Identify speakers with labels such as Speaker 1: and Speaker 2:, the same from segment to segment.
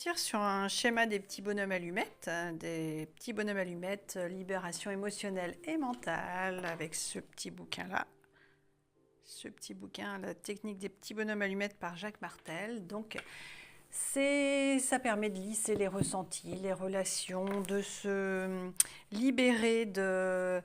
Speaker 1: partir sur un schéma des petits bonhommes allumettes, des petits bonhommes allumettes, libération émotionnelle et mentale, avec ce petit bouquin-là. Ce petit bouquin, la technique des petits bonhommes allumettes par Jacques Martel. Donc, ça permet de lisser les ressentis, les relations, de se libérer de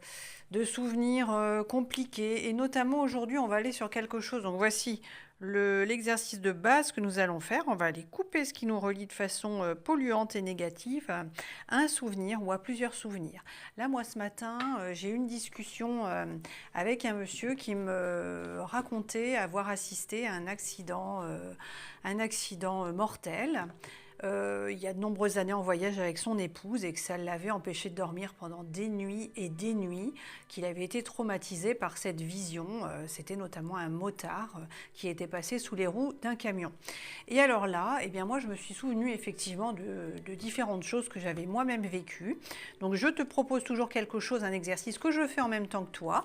Speaker 1: souvenirs compliqués. Et notamment aujourd'hui, on va aller sur quelque chose. Donc voici l'exercice de base que nous allons faire. On va aller couper ce qui nous relie de façon polluante et négative à un souvenir ou à plusieurs souvenirs. Là, moi, ce matin, j'ai eu une discussion avec un monsieur qui me racontait avoir assisté à un accident mortel. Il y a de nombreuses années en voyage avec son épouse et que ça l'avait empêché de dormir pendant des nuits et des nuits, qu'il avait été traumatisé par cette vision. C'était notamment un motard qui était passé sous les roues d'un camion. Et alors là, eh bien moi je me suis souvenue effectivement de différentes choses que j'avais moi-même vécues. Donc je te propose toujours quelque chose, un exercice que je fais en même temps que toi.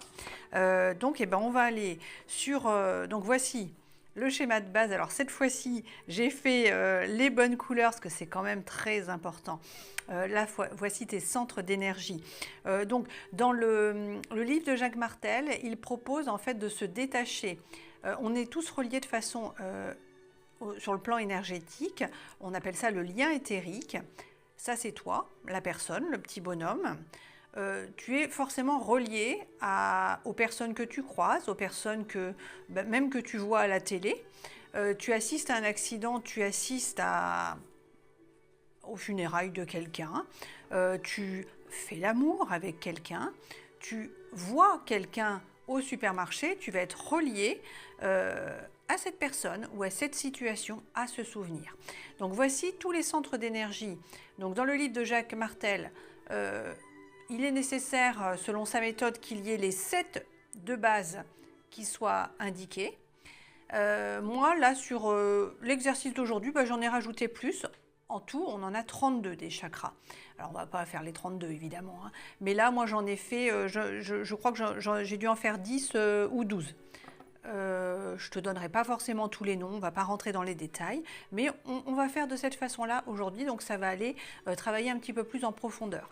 Speaker 1: Donc eh ben, on va aller sur... donc voici le schéma de base. Alors cette fois-ci, j'ai fait les bonnes couleurs parce que c'est quand même très important. Là, voici tes centres d'énergie. Donc dans le livre de Jacques Martel, il propose en fait de se détacher. On est tous reliés de façon sur le plan énergétique. On appelle ça le lien éthérique. Ça, c'est toi, la personne, le petit bonhomme. Tu es forcément relié aux personnes que tu croises, aux personnes même que tu vois à la télé. Tu assistes à un accident, tu assistes aux funérailles de quelqu'un, tu fais l'amour avec quelqu'un, tu vois quelqu'un au supermarché, tu vas être relié à cette personne ou à cette situation, à ce souvenir. Donc voici tous les centres d'énergie. Donc dans le livre de Jacques Martel, il est nécessaire, selon sa méthode, qu'il y ait les 7 de base qui soient indiqués. Moi, là, sur l'exercice d'aujourd'hui, j'en ai rajouté plus. En tout, on en a 32 des chakras. Alors, on ne va pas faire les 32, évidemment. Hein. Mais là, moi, j'en ai fait, je crois que j'ai dû en faire 10 ou 12. Je ne te donnerai pas forcément tous les noms, on ne va pas rentrer dans les détails. Mais on va faire de cette façon-là aujourd'hui. Donc, ça va aller travailler un petit peu plus en profondeur.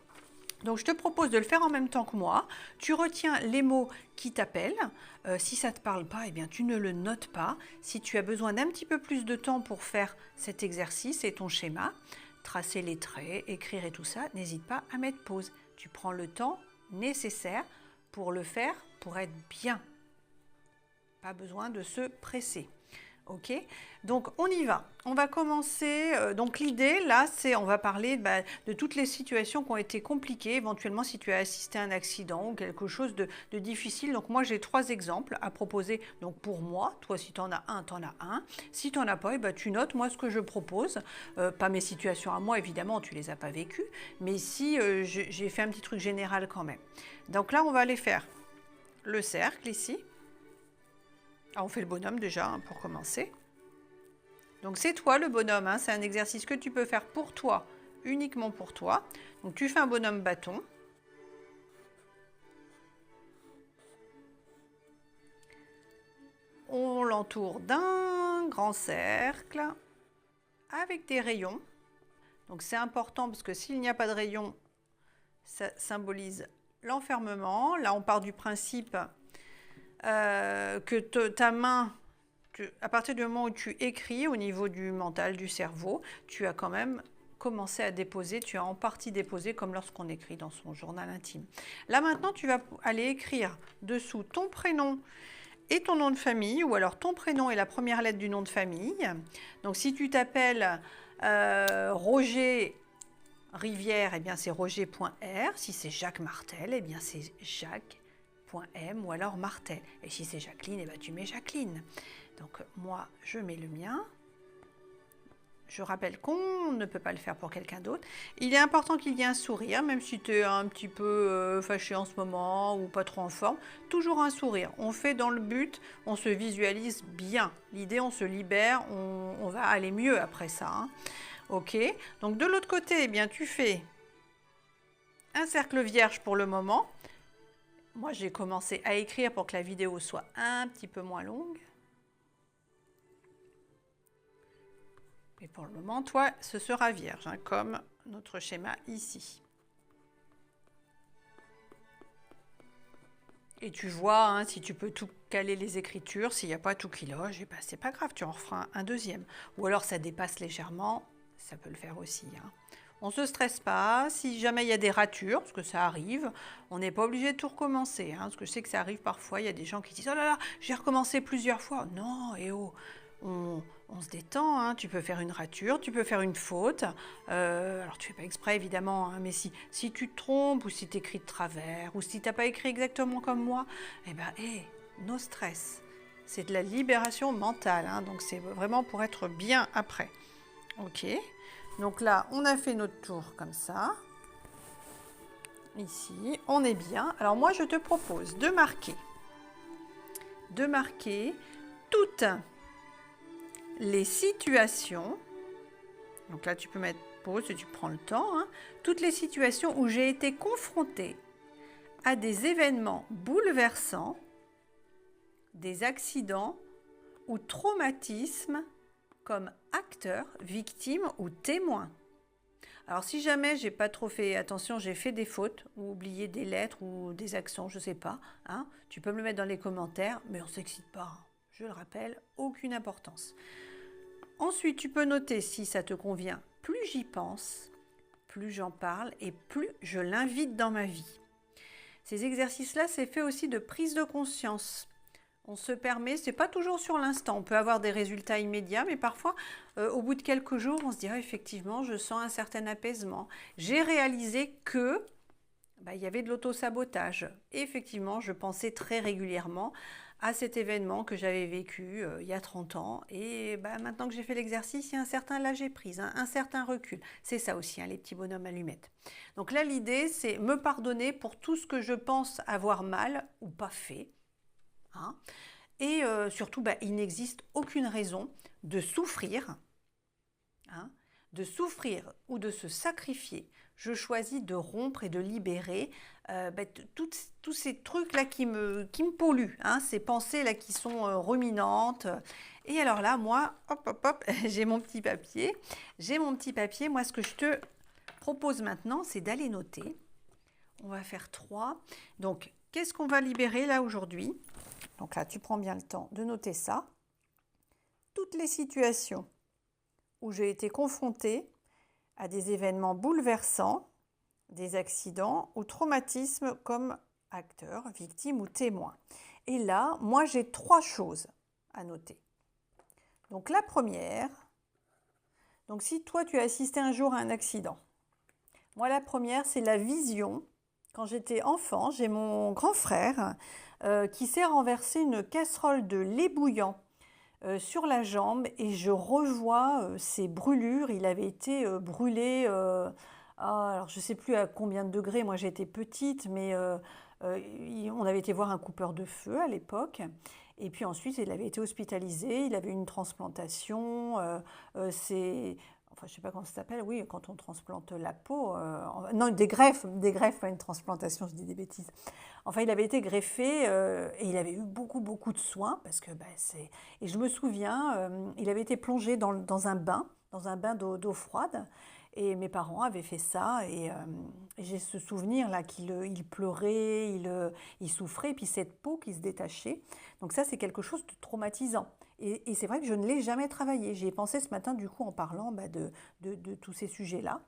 Speaker 1: Donc, je te propose de le faire en même temps que moi. Tu retiens les mots qui t'appellent. Si ça ne te parle pas, eh bien, tu ne le notes pas. Si tu as besoin d'un petit peu plus de temps pour faire cet exercice et ton schéma, tracer les traits, écrire et tout ça, n'hésite pas à mettre pause. Tu prends le temps nécessaire pour le faire, pour être bien. Pas besoin de se presser. Ok, donc on y va. On va commencer. Donc l'idée là, c'est on va parler de toutes les situations qui ont été compliquées, éventuellement si tu as assisté à un accident ou quelque chose de difficile. Donc moi j'ai 3 exemples à proposer. Donc pour moi, toi si tu en as un, tu en as un. Si tu n'en as pas, tu notes moi ce que je propose. Pas mes situations à moi évidemment, tu les as pas vécues, mais si j'ai fait un petit truc général quand même. Donc là on va aller faire le cercle ici. Ah, on fait le bonhomme déjà hein, pour commencer. Donc c'est toi le bonhomme, hein, c'est un exercice que tu peux faire pour toi, uniquement pour toi. Donc tu fais un bonhomme bâton. On l'entoure d'un grand cercle avec des rayons. Donc c'est important parce que s'il n'y a pas de rayons, ça symbolise l'enfermement. Là on part du principe que ta main, à partir du moment où tu écris au niveau du mental, du cerveau, tu as quand même commencé à déposer, tu as en partie déposé comme lorsqu'on écrit dans son journal intime. Là maintenant, tu vas aller écrire dessous ton prénom et ton nom de famille, ou alors ton prénom et la première lettre du nom de famille. Donc si tu t'appelles Roger Rivière, eh bien c'est roger.r. Si c'est Jacques Martel, eh bien c'est Jacques.m ou alors Martel. Et si c'est Jacqueline, eh bien tu mets Jacqueline. Donc moi, je mets le mien. Je rappelle qu'on ne peut pas le faire pour quelqu'un d'autre. Il est important qu'il y ait un sourire, même si tu es un petit peu fâché en ce moment ou pas trop en forme. Toujours un sourire. On fait dans le but, on se visualise bien. L'idée, on se libère, on va aller mieux après ça. Hein. Ok. Donc de l'autre côté, eh bien, tu fais un cercle vierge pour le moment. Moi, j'ai commencé à écrire pour que la vidéo soit un petit peu moins longue. Mais pour le moment, toi, ce sera vierge, hein, comme notre schéma ici. Et tu vois, hein, si tu peux tout caler les écritures, s'il n'y a pas tout qui loge, eh ben, c'est pas grave, tu en referas un deuxième. Ou alors ça dépasse légèrement, ça peut le faire aussi. Hein. On ne se stresse pas, si jamais il y a des ratures, parce que ça arrive, on n'est pas obligé de tout recommencer. Hein, parce que je sais que ça arrive parfois, il y a des gens qui disent « Oh là là, j'ai recommencé plusieurs fois ». Non, et oh, on se détend, hein. Tu peux faire une rature, tu peux faire une faute. Alors tu fais pas exprès évidemment, hein, mais si tu te trompes ou si tu écris de travers ou si tu n'as pas écrit exactement comme moi, eh ben, no stress. C'est de la libération mentale, hein, donc c'est vraiment pour être bien après. Ok, donc là on a fait notre tour comme ça. Ici, on est bien. Alors moi je te propose de marquer toutes les situations, donc là tu peux mettre pause et tu prends le temps, hein, toutes les situations où j'ai été confrontée à des événements bouleversants, des accidents ou traumatismes comme acteur, victime ou témoin. Alors si jamais j'ai pas trop fait attention, j'ai fait des fautes ou oublié des lettres ou des accents, je sais pas, hein, tu peux me le mettre dans les commentaires, mais on s'excite pas, hein. Je le rappelle, aucune importance. Ensuite, tu peux noter si ça te convient. Plus j'y pense, plus j'en parle et plus je l'invite dans ma vie. Ces exercices-là, c'est fait aussi de prise de conscience. On se permet, c'est pas toujours sur l'instant, on peut avoir des résultats immédiats, mais parfois, au bout de quelques jours, on se dirait effectivement, je sens un certain apaisement. J'ai réalisé que il y avait de l'auto-sabotage. Et effectivement, je pensais très régulièrement à cet événement que j'avais vécu il y a 30 ans. Et maintenant que j'ai fait l'exercice, il y a un certain lâcher-prise, hein, un certain recul. C'est ça aussi, hein, les petits bonhommes allumettes. Donc là, l'idée, c'est me pardonner pour tout ce que je pense avoir mal ou pas fait. Hein. Et surtout, il n'existe aucune raison de souffrir, hein, ou de se sacrifier. Je choisis de rompre et de libérer tous ces trucs-là qui me polluent, hein, ces pensées-là qui sont ruminantes. Et alors là, moi, hop, j'ai mon petit papier. Moi, ce que je te propose maintenant, c'est d'aller noter. On va faire 3. Donc, qu'est-ce qu'on va libérer là aujourd'hui? Donc là, tu prends bien le temps de noter ça. Toutes les situations où j'ai été confrontée à des événements bouleversants, des accidents ou traumatismes comme acteur, victime ou témoin. Et là, moi, j'ai 3 choses à noter. Donc la première, donc si toi, tu as assisté un jour à un accident, moi, la première, c'est la vision. Quand j'étais enfant, j'ai mon grand frère qui s'est renversé une casserole de lait bouillant sur la jambe et je revois ses brûlures. Il avait été brûlé, alors je ne sais plus à combien de degrés, moi j'étais petite, mais on avait été voir un coupeur de feu à l'époque. Et puis ensuite, il avait été hospitalisé, il avait eu une transplantation, enfin je ne sais pas comment ça s'appelle, oui, quand on transplante la peau, non, des greffes, pas une transplantation, je dis des bêtises. Enfin, il avait été greffé et il avait eu beaucoup de soins parce que c'est. Et je me souviens, il avait été plongé dans un bain d'eau froide. Et mes parents avaient fait ça et j'ai ce souvenir là qu'il pleurait, il souffrait, et puis cette peau qui se détachait. Donc ça, c'est quelque chose de traumatisant. Et c'est vrai que je ne l'ai jamais travaillé. J'y ai pensé ce matin du coup en parlant de tous ces sujets-là.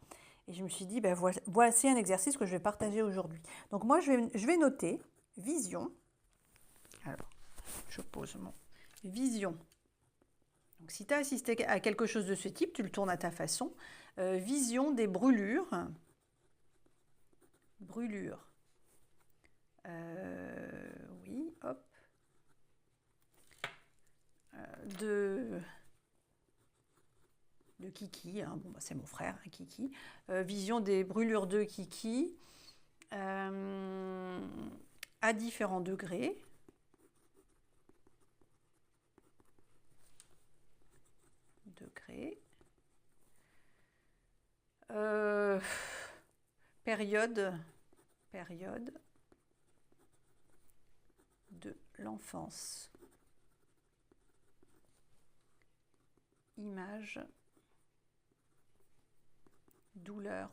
Speaker 1: Et je me suis dit, voici un exercice que je vais partager aujourd'hui. Donc moi, je vais noter vision. Alors, je pose mon vision. Donc si tu as assisté à quelque chose de ce type, tu le tournes à ta façon. Vision des brûlures. Brûlures. Oui, hop. De Kiki, hein. Bon, c'est mon frère, hein, Kiki. Vision des brûlures de Kiki à différents degrés. Période de l'enfance. Image douleur.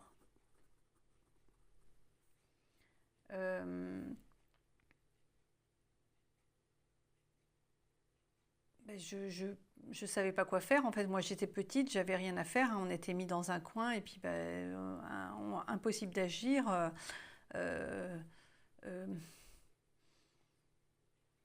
Speaker 1: Ben, je savais pas quoi faire. En fait, moi, j'étais petite, j'avais rien à faire, hein. On était mis dans un coin et puis ben, impossible d'agir. Euh, euh,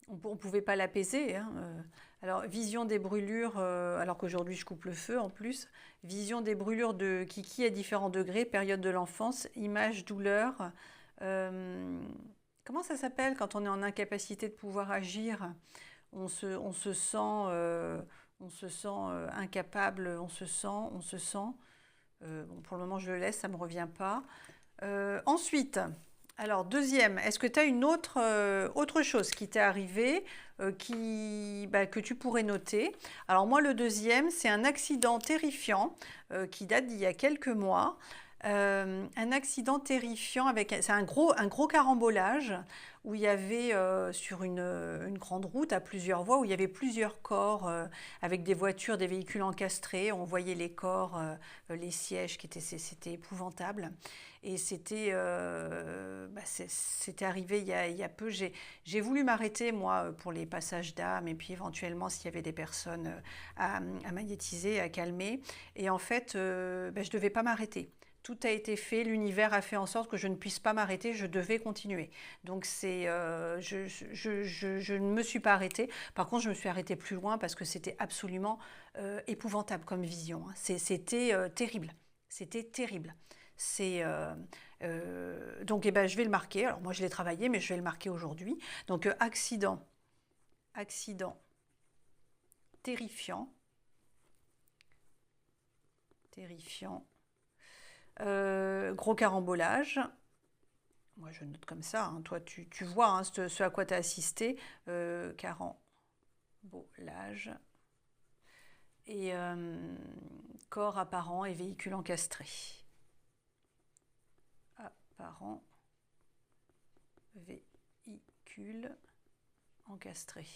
Speaker 1: on ne pouvait pas l'apaiser, hein. Alors, vision des brûlures, alors qu'aujourd'hui je coupe le feu en plus. Vision des brûlures de Kiki à différents degrés, période de l'enfance, image, douleur. Euh, Comment ça s'appelle quand on est en incapacité de pouvoir agir? On se sent, incapable, on se sent. Bon, pour le moment, je le laisse, ça ne me revient pas. Ensuite, alors deuxième, est-ce que tu as une autre chose qui t'est arrivée que tu pourrais noter? Alors moi, le deuxième, c'est un accident terrifiant qui date d'il y a quelques mois. Un accident terrifiant c'est un gros carambolage où il y avait sur une grande route à plusieurs voies où il y avait plusieurs corps avec des voitures, des véhicules encastrés. On voyait les corps, les sièges c'était épouvantable. Et c'était arrivé il y a peu. J'ai voulu m'arrêter moi pour les passages d'âme et puis éventuellement s'il y avait des personnes à magnétiser, à calmer. Et en fait, je devais pas m'arrêter. Tout a été fait, l'univers a fait en sorte que je ne puisse pas m'arrêter, je devais continuer. Donc je ne me suis pas arrêtée. Par contre, je me suis arrêtée plus loin parce que c'était absolument épouvantable comme vision, hein. C'était terrible. C'était terrible. Donc, eh ben, je vais le marquer. Alors, moi, je l'ai travaillé, mais je vais le marquer aujourd'hui. Donc, accident terrifiant. Gros carambolage. Moi, je note comme ça, hein. Toi, tu vois, hein, ce à quoi tu as assisté. Carambolage. Et corps apparent et véhicule encastré. Apparent, véhicule encastré.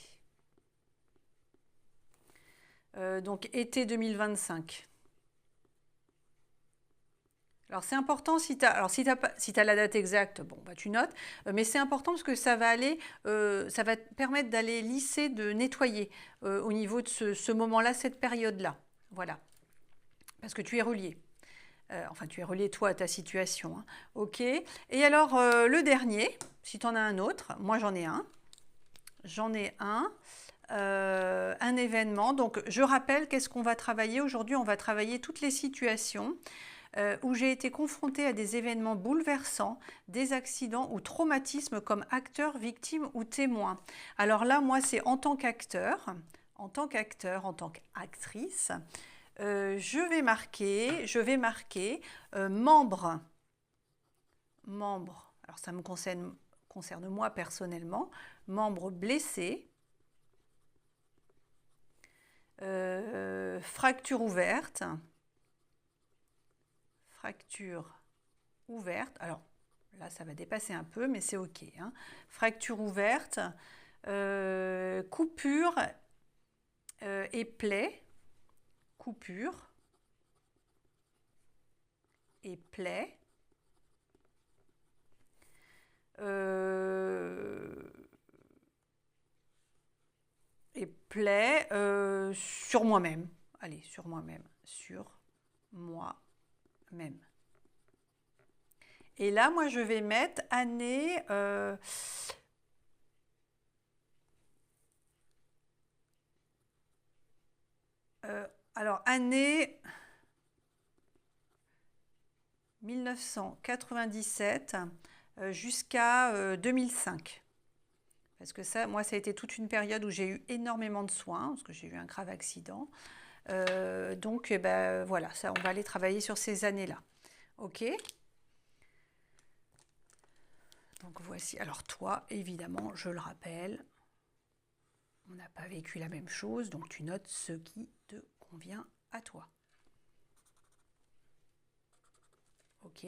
Speaker 1: Donc, été 2025. Alors c'est important si tu as, la date exacte, bon bah tu notes, mais c'est important parce que ça va te permettre d'aller lisser, de nettoyer au niveau de ce moment-là, cette période-là. Voilà. Parce que tu es relié. Enfin, tu es relié toi à ta situation, hein. Ok. Et alors le dernier, si tu en as un autre, moi j'en ai un. Un événement. Donc je rappelle qu'est-ce qu'on va travailler aujourd'hui. On va travailler toutes les situations où j'ai été confrontée à des événements bouleversants, des accidents ou traumatismes comme acteur, victime ou témoin. Alors là, moi, c'est en tant qu'actrice, je vais marquer membre. Alors ça me concerne moi personnellement, membre blessé, fracture ouverte. Alors là, ça va dépasser un peu, mais c'est OK, hein. Fracture ouverte, coupure et plaie. Coupure et plaie. Sur moi-même. Allez, sur moi-même. Et là, moi, je vais mettre année. Alors, année 1997 jusqu'à 2005. Parce que ça, moi, ça a été toute une période où j'ai eu énormément de soins, parce que j'ai eu un grave accident. Donc, ben, voilà, ça, on va aller travailler sur ces années-là. OK ? Donc, voici. Alors, toi, évidemment, je le rappelle, on n'a pas vécu la même chose, donc tu notes ce qui te convient à toi. OK ?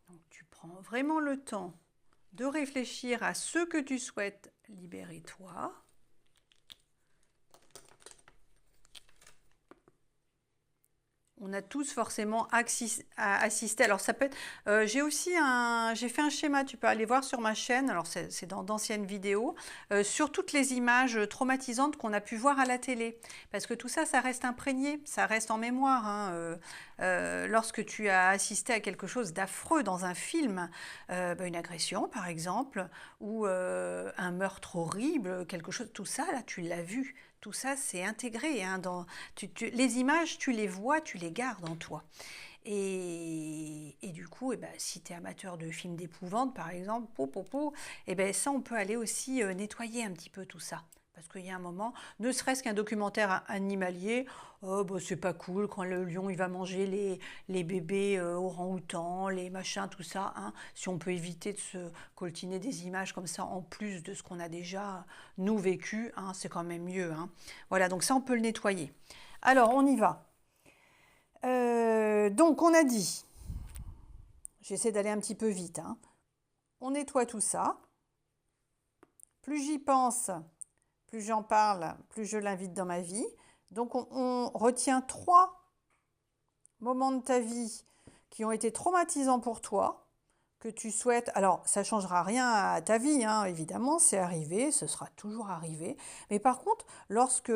Speaker 1: Donc, tu prends vraiment le temps de réfléchir à ce que tu souhaites libérer toi. On a tous forcément assisté. Alors ça peut être. J'ai fait un schéma. Tu peux aller voir sur ma chaîne. Alors c'est dans d'anciennes vidéos sur toutes les images traumatisantes qu'on a pu voir à la télé. Parce que tout ça, ça reste imprégné, ça reste en mémoire. Hein. Lorsque tu as assisté à quelque chose d'affreux dans un film, une agression par exemple, ou un meurtre horrible, quelque chose. Tout ça là, tu l'as vu. Tout ça, c'est intégré. Hein, les images, tu les vois, tu les gardes en toi. Et du coup, si tu es amateur de films d'épouvante, par exemple, ça, on peut aller aussi nettoyer un petit peu tout ça. Parce qu'il y a un moment, ne serait-ce qu'un documentaire animalier, c'est pas cool quand le lion il va manger les bébés orang-outans, les machins, tout ça. Hein. Si on peut éviter de se coltiner des images comme ça en plus de ce qu'on a déjà nous vécu, hein, c'est quand même mieux. Hein. Voilà, donc ça on peut le nettoyer. Alors on y va. Donc on a dit, j'essaie d'aller un petit peu vite. Hein. On nettoie tout ça. Plus j'y pense, plus j'en parle, plus je l'invite dans ma vie. Donc on retient 3 moments de ta vie qui ont été traumatisants pour toi, que tu souhaites. Alors ça ne changera rien à ta vie, hein, évidemment, c'est arrivé, ce sera toujours arrivé. Mais par contre, lorsque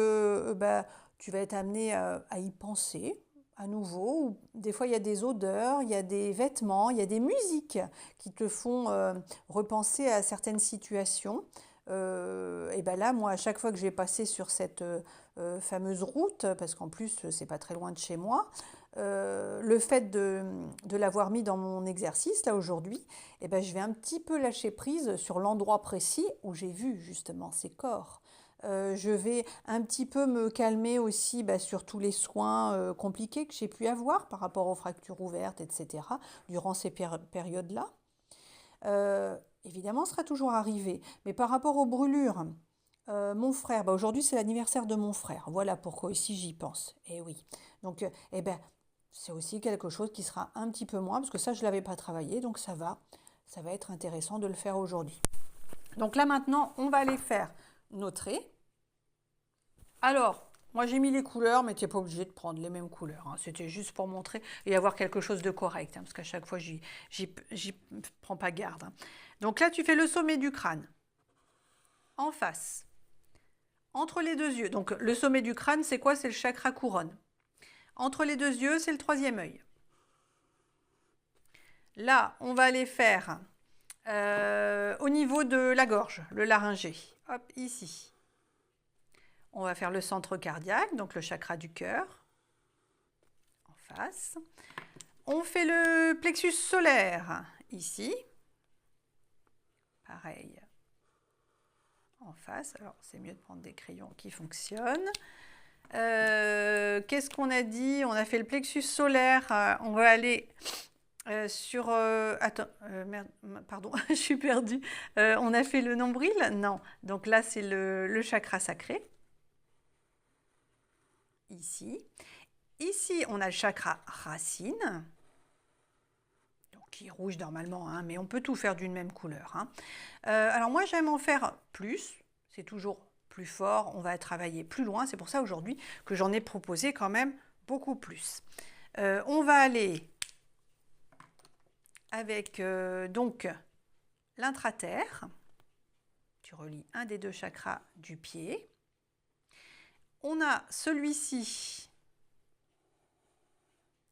Speaker 1: tu vas être amené à y penser à nouveau, ou des fois il y a des odeurs, il y a des vêtements, il y a des musiques qui te font repenser à certaines situations. Là, moi, à chaque fois que je vais passer sur cette fameuse route, parce qu'en plus, c'est pas très loin de chez moi, le fait de l'avoir mis dans mon exercice, là, aujourd'hui, je vais un petit peu lâcher prise sur l'endroit précis où j'ai vu, justement, ces corps. Je vais un petit peu me calmer aussi sur tous les soins compliqués que j'ai pu avoir par rapport aux fractures ouvertes, etc., durant ces périodes-là. Évidemment, ça sera toujours arrivé. Mais par rapport aux brûlures, mon frère, aujourd'hui c'est l'anniversaire de mon frère. Voilà pourquoi ici j'y pense. Et oui. Donc, c'est aussi quelque chose qui sera un petit peu moins, parce que ça, je ne l'avais pas travaillé, donc ça va être intéressant de le faire aujourd'hui. Donc là maintenant, on va aller faire nos traits. Alors, moi j'ai mis les couleurs, mais tu n'es pas obligé de prendre les mêmes couleurs. Hein. C'était juste pour montrer et avoir quelque chose de correct, hein, parce qu'à chaque fois, j'y prends pas garde. Hein. Donc là, tu fais le sommet du crâne, en face, entre les 2 yeux. Donc le sommet du crâne, c'est quoi? C'est le chakra couronne. Entre les 2 yeux, c'est le 3e œil. Là, on va aller faire au niveau de la gorge, le laryngé. Hop, ici. On va faire le centre cardiaque, donc le chakra du cœur, en face. On fait le plexus solaire, ici. Pareil, en face. Alors, c'est mieux de prendre des crayons qui fonctionnent. Qu'est-ce qu'on a dit? On a fait le plexus solaire. On va aller sur... attends, merde, pardon, je suis perdue. On a fait le nombril? Non. Donc là, c'est le chakra sacré. Ici. Ici, on a le chakra racine, donc qui est rouge normalement, hein, mais on peut tout faire d'une même couleur. Hein. Alors moi, j'aime en faire plus, c'est toujours plus fort, on va travailler plus loin, c'est pour ça aujourd'hui que j'en ai proposé quand même beaucoup plus. On va aller avec donc l'intraterre, tu relis un des 2 chakras du pied. On a celui-ci,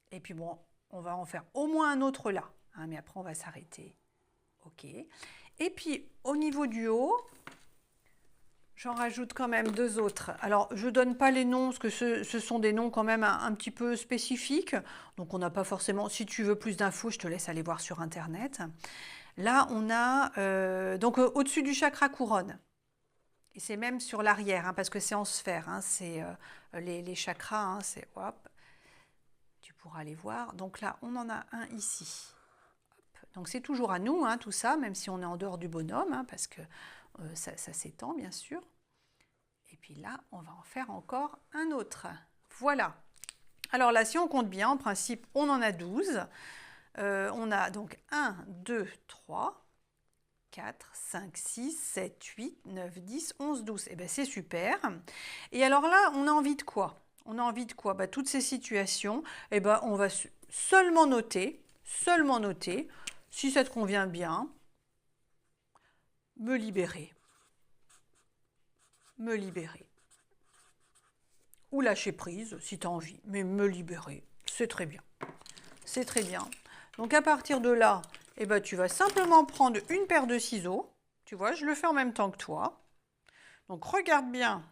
Speaker 1: et puis bon, on va en faire au moins un autre là, hein, mais après on va s'arrêter. Ok. Et puis au niveau du haut, j'en rajoute quand même 2 autres. Alors je ne donne pas les noms, parce que ce sont des noms quand même un petit peu spécifiques, donc on n'a pas forcément, si tu veux plus d'infos, je te laisse aller voir sur internet. Là on a, donc au-dessus du chakra couronne. Et c'est même sur l'arrière, hein, parce que c'est en sphère, hein, c'est les chakras, hein, c'est hop, tu pourras aller voir. Donc là, on en a un ici. Hop. Donc c'est toujours à nous, hein, tout ça, même si on est en dehors du bonhomme, hein, parce que ça s'étend, bien sûr. Et puis là, on va en faire encore un autre. Voilà. Alors là, si on compte bien, en principe, on en a 12. On a donc 1, 2, 3... 4, 5, 6, 7, 8, 9, 10, 11, 12. Eh bien, c'est super. Et alors là, on a envie de quoi? On a envie de quoi? Bah, toutes ces situations, eh ben, on va seulement noter, si ça te convient bien, me libérer. Me libérer. Ou lâcher prise, si tu as envie, mais me libérer, c'est très bien. C'est très bien. Donc à partir de là, eh ben, tu vas simplement prendre une paire de ciseaux. Tu vois, je le fais en même temps que toi. Donc regarde bien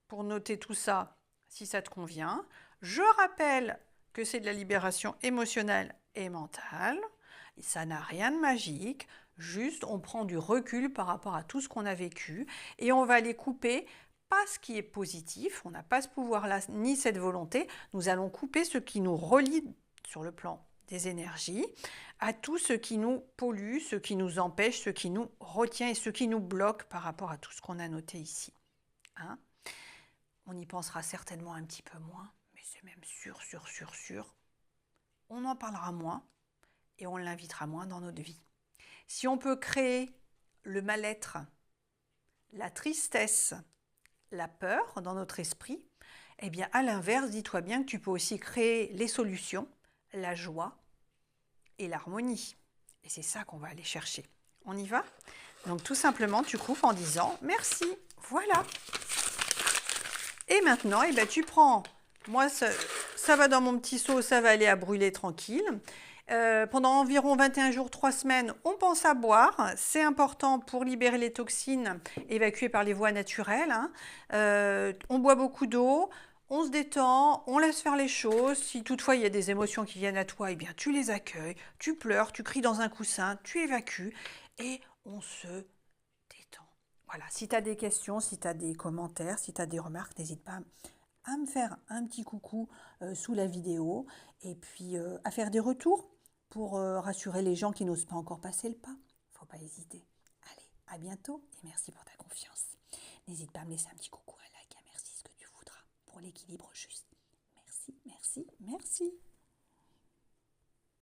Speaker 1: pour noter tout ça, si ça te convient. Je rappelle que c'est de la libération émotionnelle et mentale. Ça n'a rien de magique. Juste, on prend du recul par rapport à tout ce qu'on a vécu et on va les couper. Pas ce qui est positif, on n'a pas ce pouvoir-là ni cette volonté. Nous allons couper ce qui nous relie sur le plan des énergies à tout ce qui nous pollue, ce qui nous empêche, ce qui nous retient et ce qui nous bloque par rapport à tout ce qu'on a noté ici. Hein? On y pensera certainement un petit peu moins, mais c'est même sûr. On en parlera moins et on l'invitera moins dans notre vie. Si on peut créer le mal-être, la tristesse, la peur dans notre esprit, eh bien à l'inverse, dis-toi bien que tu peux aussi créer les solutions, la joie et l'harmonie. Et c'est ça qu'on va aller chercher. On y va? Donc tout simplement, tu coupes en disant merci. Voilà. Et maintenant, eh ben, tu prends, moi ça va dans mon petit seau, ça va aller à brûler tranquille. Pendant environ 21 jours, 3 semaines, on pense à boire. C'est important pour libérer les toxines évacuées par les voies naturelles. Hein. On boit beaucoup d'eau, on se détend, on laisse faire les choses. Si toutefois il y a des émotions qui viennent à toi, eh bien tu les accueilles, tu pleures, tu cries dans un coussin, tu évacues et on se détend. Voilà, si tu as des questions, si tu as des commentaires, si tu as des remarques, n'hésite pas à me faire un petit coucou sous la vidéo et puis à faire des retours pour rassurer les gens qui n'osent pas encore passer le pas. Faut pas hésiter. Allez, à bientôt et merci pour ta confiance. N'hésite pas à me laisser un petit coucou, un like, un merci, ce que tu voudras pour l'équilibre juste. Merci.